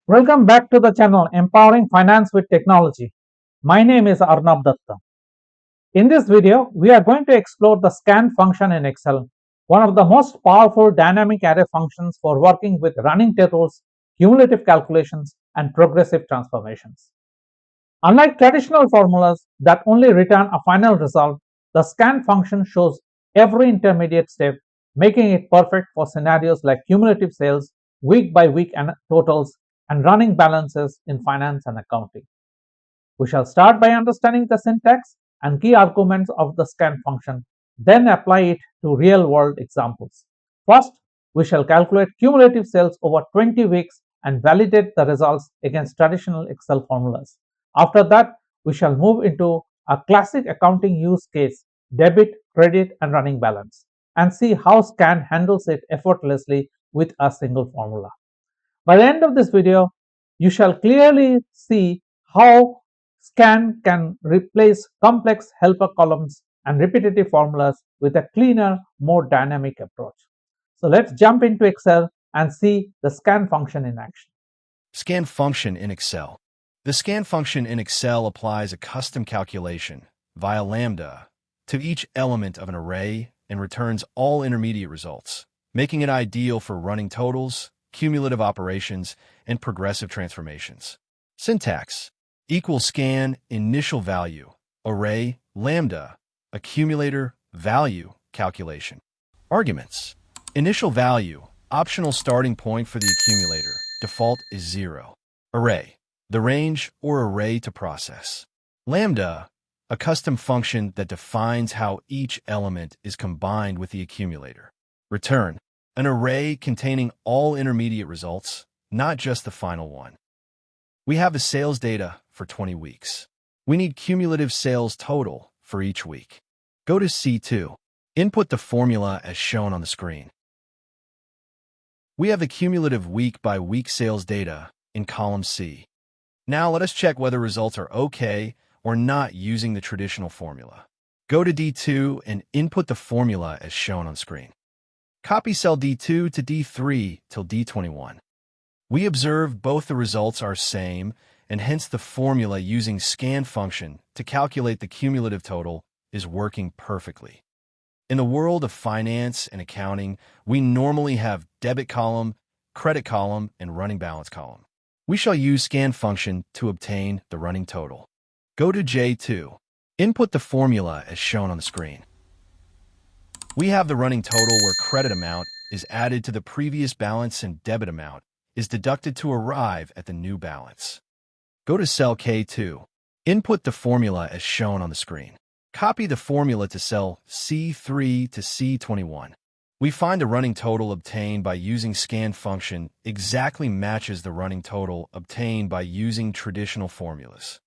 Welcome back to the channel Empowering Finance with Technology. My name is Arnab Datta. In this video, we are going to explore the scan function in Excel, one of the most powerful dynamic array functions for working with running tables, cumulative calculations, and progressive transformations. Unlike traditional formulas that only return a final result, the scan function shows every intermediate step, making it perfect for scenarios like cumulative sales, week by week totals, and running balances in finance and accounting. We shall start by understanding the syntax and key arguments of the scan function, then apply it to real world examples. First, we shall calculate cumulative sales over 20 weeks and validate the results against traditional Excel formulas. After that, we shall move into a classic accounting use case, debit, credit, and running balance, and see how scan handles it effortlessly with a single formula. By the end of this video, you shall clearly see how scan can replace complex helper columns and repetitive formulas with a cleaner, more dynamic approach. So let's jump into Excel and see the scan function in action. Scan function in Excel. The scan function in Excel applies a custom calculation via LAMBDA to each element of an array and returns all intermediate results, making it ideal for running totals, cumulative operations, and progressive transformations. Syntax: equals scan initial value, array, lambda, accumulator, value, calculation. Arguments: initial value, optional starting point for the accumulator, default is 0. Array, the range or array to process. Lambda, a custom function that defines how each element is combined with the accumulator. Return, an array containing all intermediate results, not just the final one. We have the sales data for 20 weeks. We need cumulative sales total for each week. Go to C2. Input the formula as shown on the screen. We have the cumulative week-by-week sales data in column C. Now let us check whether results are okay or not using the traditional formula. Go to D2 and input the formula as shown on screen. Copy cell D2 to D3 till D21. We observe both the results are same, and hence the formula using scan function to calculate the cumulative total is working perfectly. In the world of finance and accounting, we normally have debit column, credit column, and running balance column. We shall use scan function to obtain the running total. Go to J2. Input the formula as shown on the screen. We have the running total where credit amount is added to the previous balance and debit amount is deducted to arrive at the new balance. Go to cell K2. Input the formula as shown on the screen. Copy the formula to cell C3 to C21. We find the running total obtained by using scan function exactly matches the running total obtained by using traditional formulas.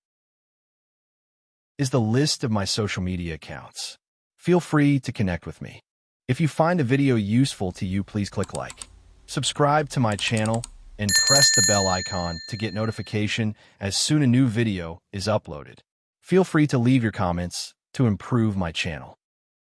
Is the list of my social media accounts. Feel free to connect with me. If you find the video useful to you, please click like, subscribe to my channel, and press the bell icon to get notification as soon as a new video is uploaded. Feel free to leave your comments to improve my channel.